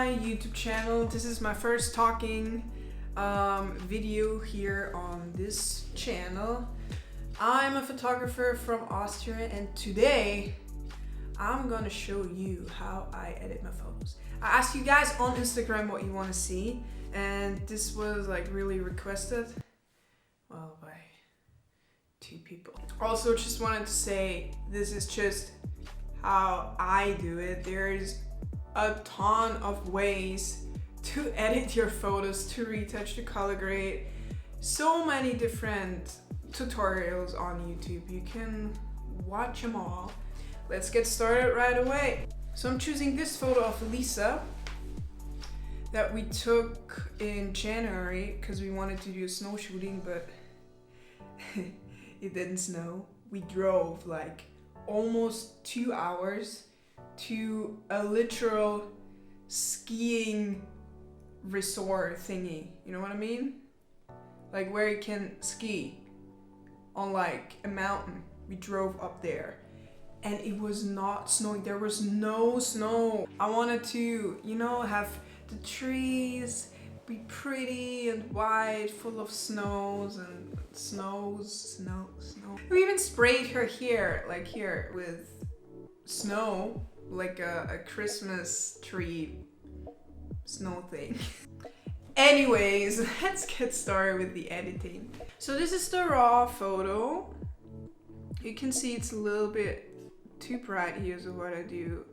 my YouTube channel. This is my first talking video here on this channel. I'm a photographer from Austria, and today I'm gonna show you how I edit my photos. I asked you guys on Instagram what you want to see, and this was like really requested, well, by 2 people. Also, just wanted to say this is just how I do it. There's a ton of ways to edit your photos, to retouch, to color grade. So many different tutorials on YouTube. You can watch them all. Let's get started right away. So I'm choosing this photo of Lisa that we took in January because we wanted to do a snow shooting, but it didn't snow. We drove like almost 2 hours to a literal skiing resort thingy. You know what I mean? Like where you can ski on like a mountain. We drove up there and it was not snowing. There was no snow. I wanted to, you know, have the trees be pretty and white, full of snow. We even sprayed her hair, like here, with snow, like a Christmas tree snow thing. Anyways, let's get started with the editing. So this is the raw photo. You can see it's a little bit too bright here, so what I do,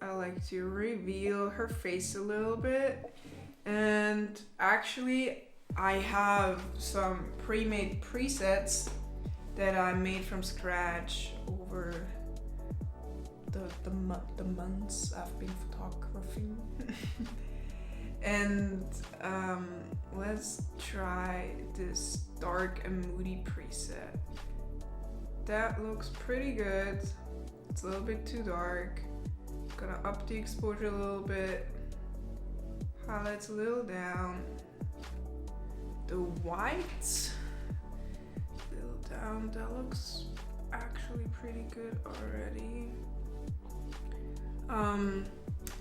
I like to reveal her face a little bit. And actually I have some pre-made presets that I made from scratch over the months I've been photographing. And let's try this dark and moody preset. That looks pretty good. It's a little bit too dark. Gonna up the exposure a little bit. Highlights a little down. The whites a little down. That looks actually pretty good already.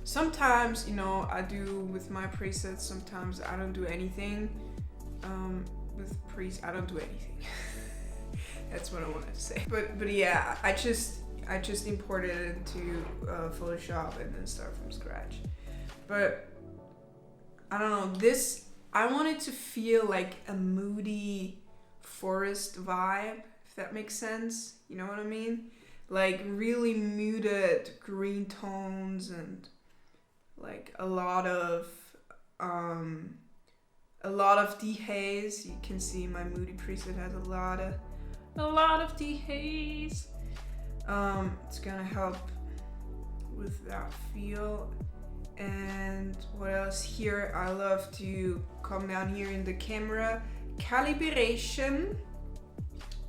Sometimes, you know, I do with my presets, sometimes I don't do anything. I don't do anything. That's what I wanted to say. But yeah, I just imported it into Photoshop and then start from scratch. But I don't know, this, I want it to feel like a moody forest vibe, if that makes sense. You know what I mean? Like really muted green tones and like a lot of dehaze. You can see my moody preset has a lot of dehaze. It's gonna help with that feel. And what else here? I love to come down here in the camera calibration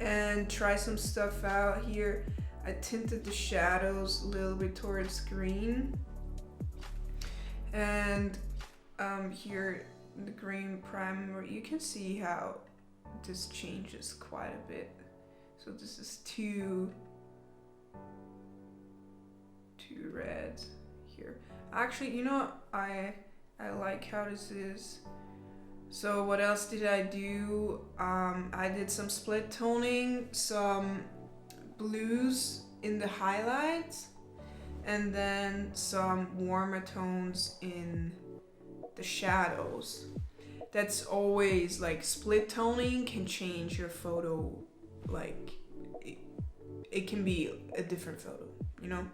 and try some stuff out here. I tinted the shadows a little bit towards green. And here in the green primer, you can see how this changes quite a bit. So this is too red here. Actually, you know, I like how this is. So what else did I do? I did some split toning, some blues in the highlights, and then some warmer tones in the shadows. That's always like split toning can change your photo. Like it can be a different photo, you know?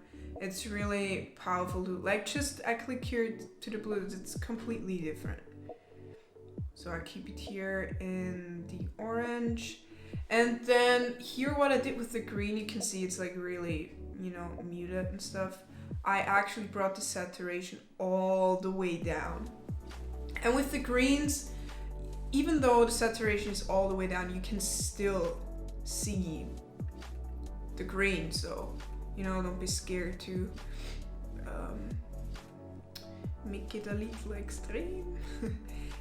It's really powerful to like, just I click here to the blues, it's completely different. So I keep it here in the orange. And then here what I did with the green, you can see it's like really, you know, muted and stuff. I actually brought the saturation all the way down. And with the greens, even though the saturation is all the way down, you can still see the green. So, you know, don't be scared to make it a little extreme.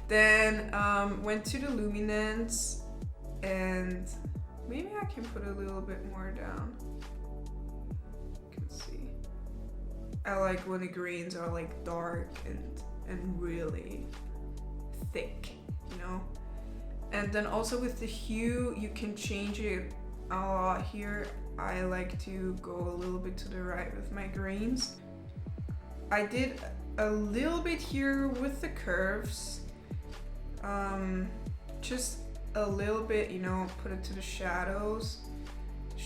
Then went to the luminance, and maybe I can put a little bit more down. You can see. I like when the greens are like dark and and really thick, you know. And then also with the hue, you can change it here. I like to go a little bit to the right with my greens. I did a little bit here with the curves, just a little bit, you know, put it to the shadows.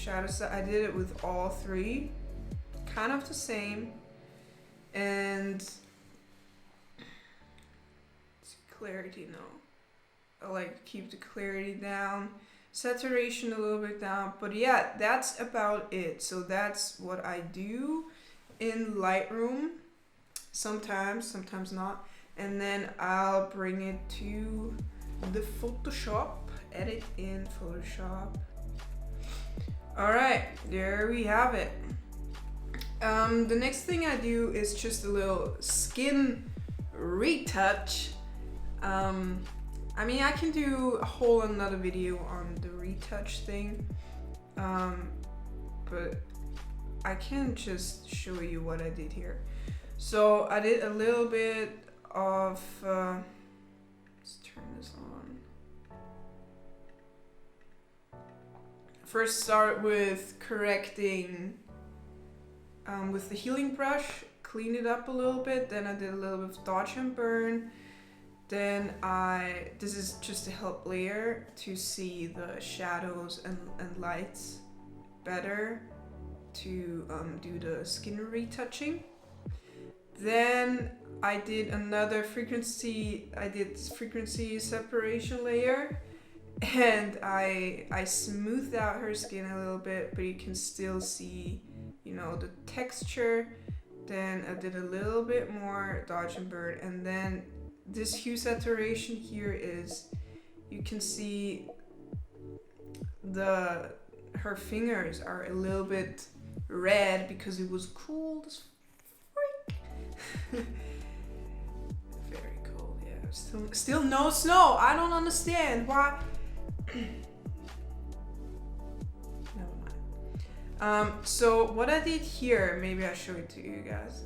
I did it with all three, kind of the same. And clarity, no, I like to keep the clarity down, saturation a little bit down, but yeah, that's about it. So that's what I do in Lightroom, sometimes not, and then I'll bring it to the Photoshop, edit in Photoshop. All right, there we have it. The next thing I do is just a little skin retouch. I mean, I can do a whole another video on the retouch thing, but I can just show you what I did here. So I did a little bit of, let's turn this on. First start with correcting with the healing brush, clean it up a little bit. Then I did a little bit of dodge and burn. Then this is just a help layer to see the shadows and lights better, to do the skin retouching. Then I did another frequency separation layer, and I smoothed out her skin a little bit, but you can still see, you know, the texture. Then I did a little bit more dodge and burn, and then this hue saturation here is, you can see her fingers are a little bit red because it was cold as freak. Very cold, yeah. Still no snow. I don't understand why. Never mind. So what I did here, maybe I'll show it to you guys.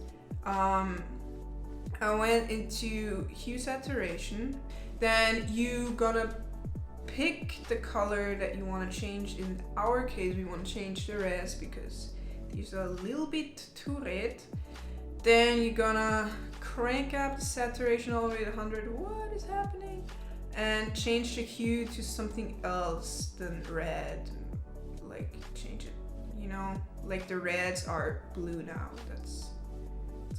I went into hue saturation. Then you gonna pick the color that you want to change. In our case, we want to change the reds because these are a little bit too red. Then you're gonna crank up the saturation all the way to 100. What is happening? And change the hue to something else than red. Like change it, you know, like the reds are blue now. That's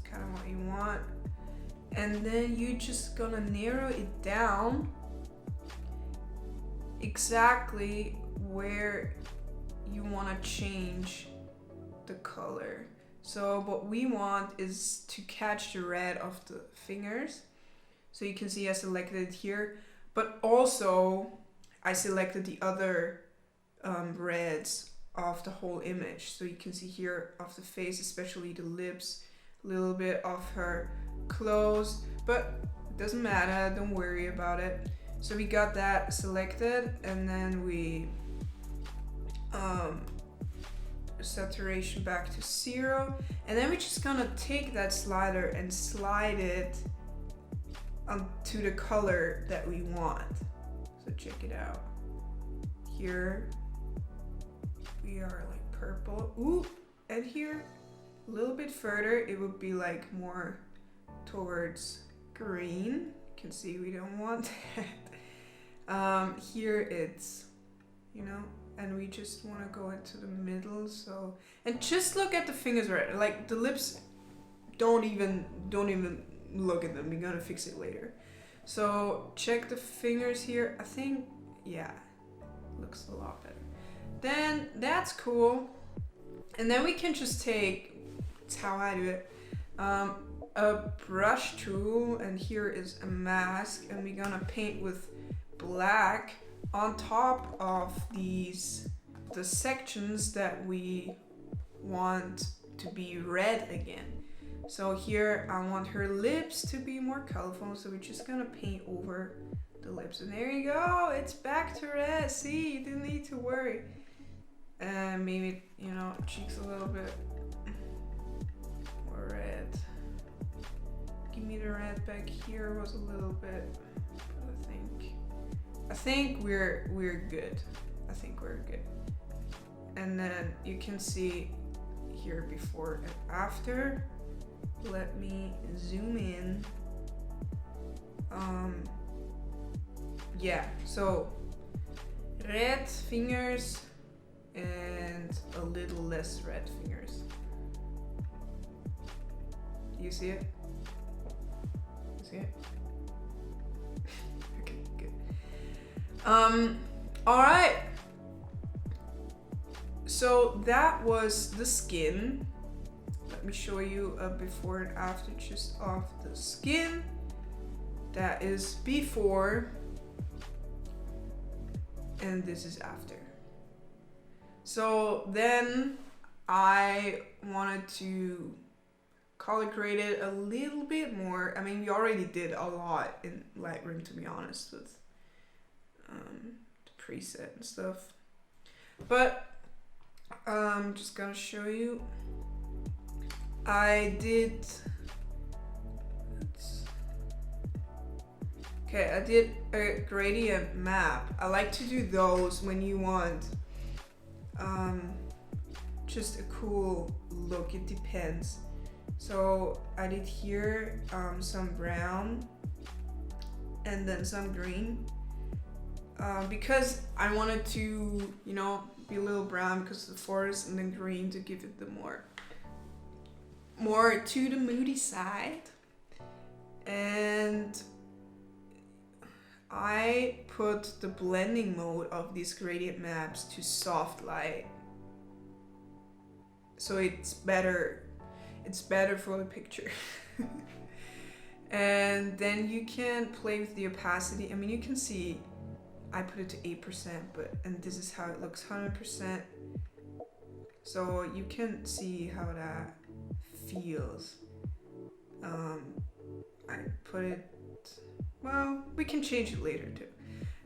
kind of what you want. And then you're just gonna narrow it down exactly where you want to change the color. So what we want is to catch the red of the fingers. So you can see I selected it here, but also I selected the other reds of the whole image. So you can see here of the face, especially the lips, a little bit of her clothes, but it doesn't matter, don't worry about it. So we got that selected, and then we saturation back to 0, and then we're just gonna take that slider and slide it to the color that we want. So check it out. Here we are like purple. Ooh, and here a little bit further it would be like more towards green. You can see we don't want that. Here it's, you know, and we just want to go into the middle. So, and just look at the fingers, right? Like the lips, don't even look at them. We're gonna fix it later. So check the fingers here. I think, yeah, looks a lot better. Then that's cool. And then we can just take, that's how I do it, a brush tool, and here is a mask, and we're gonna paint with black on top of the sections that we want to be red again. So here I want her lips to be more colorful, so we're just gonna paint over the lips, and there you go, it's back to red. See, you didn't need to worry. And maybe, you know, cheeks a little bit more red. Give maybe the red back here was a little bit, I think we're good. I think we're good. And then you can see here before and after. Let me zoom in. Yeah, so red fingers and a little less red fingers. You see it? You see it? Okay, good. All right. So that was the skin. Let me show you a before and after just of the skin. That is before, and this is after. So then I wanted to color grade it a little bit more. I mean, we already did a lot in Lightroom, to be honest, with the preset and stuff. But I'm just gonna show you. I did a gradient map. I like to do those when you want just a cool look. It depends. So I did here some brown and then some green because I wanted to, you know, be a little brown because of the forest, and then green to give it the more to the moody side. And I put the blending mode of these gradient maps to soft light, so it's better for the picture. And then you can play with the opacity. I mean, you can see I put it to 8%, and this is how it looks 100%. So you can see how that feels. I put it, well, we can change it later too.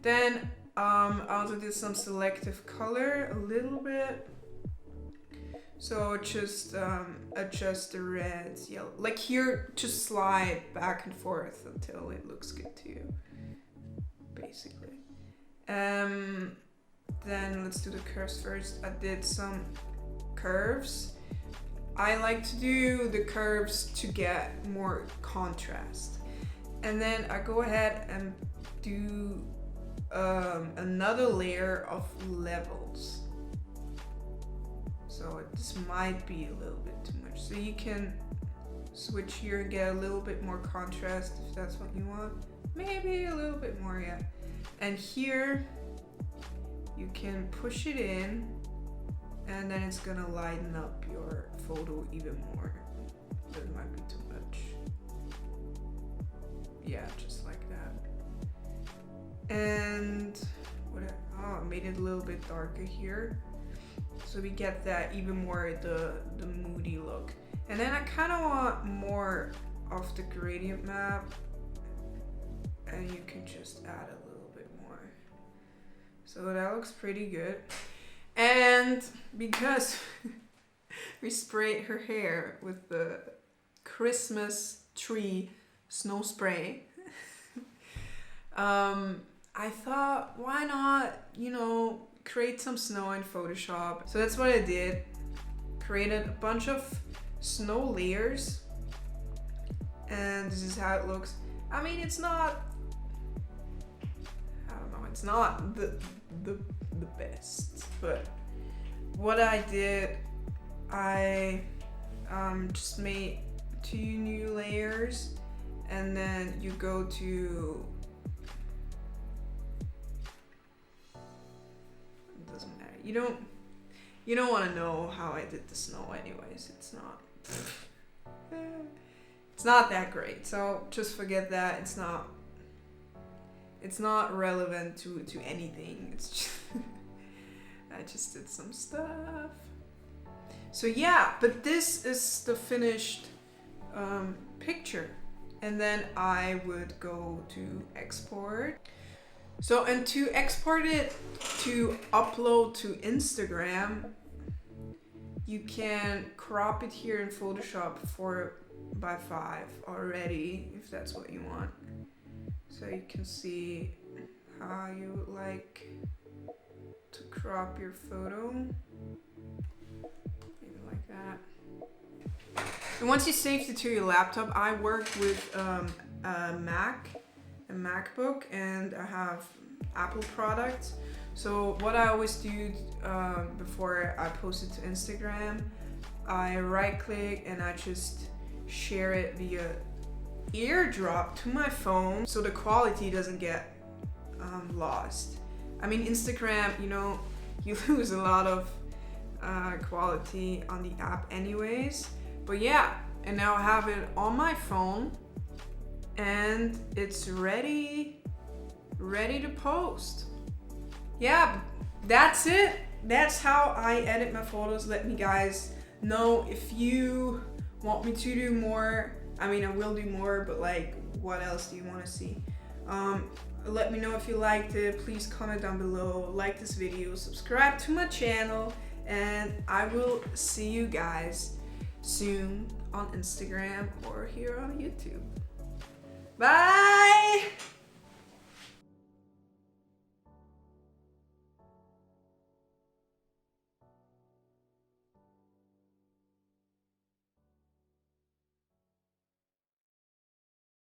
Then I also did some selective color a little bit. So just adjust the reds, yellow. Like here, just slide back and forth until it looks good to you, basically. Then let's do the curves first. I did some curves. I like to do the curves to get more contrast. And then I go ahead and do another layer of levels. So this might be a little bit too much. So you can switch here and get a little bit more contrast if that's what you want. Maybe a little bit more, yeah. And here you can push it in, and then it's gonna lighten up your photo even more. That might be too much. Yeah, just like that. And I made it a little bit darker here, so we get that even more the moody look. And then I kind of want more of the gradient map, and you can just add a little bit more. So that looks pretty good. And because we sprayed her hair with the Christmas tree snow spray, I thought, why not, you know, create some snow in Photoshop. So that's what I did. Created a bunch of snow layers, and this is how it looks. I mean, it's not, I don't know, it's not the best, but what I did, I just made 2 new layers, and then you go to, it doesn't matter, you don't want to know how I did the snow anyways. It's not that great, so just forget that. It's not relevant to anything. It's just I just did some stuff. So yeah, but this is the finished picture, and then I would go to export. So, and to export it to upload to Instagram, you can crop it here in Photoshop 4:5 already, if that's what you want. So you can see how you would like to crop your photo. Maybe like that. And once you saved it to your laptop, I work with a MacBook, and I have Apple products. So what I always do before I post it to Instagram, I right click and I just share it via AirDrop to my phone so the quality doesn't get lost. I mean, Instagram, you know, you lose a lot of quality on the app anyways. But yeah, and now I have it on my phone and it's ready to post. Yeah, that's it. That's how I edit my photos. Let me guys know if you want me to do more. I mean, I will do more, but like, what else do you want to see? Let me know if you liked it. Please comment down below, like this video, subscribe to my channel, and I will see you guys soon on Instagram or here on YouTube. Bye!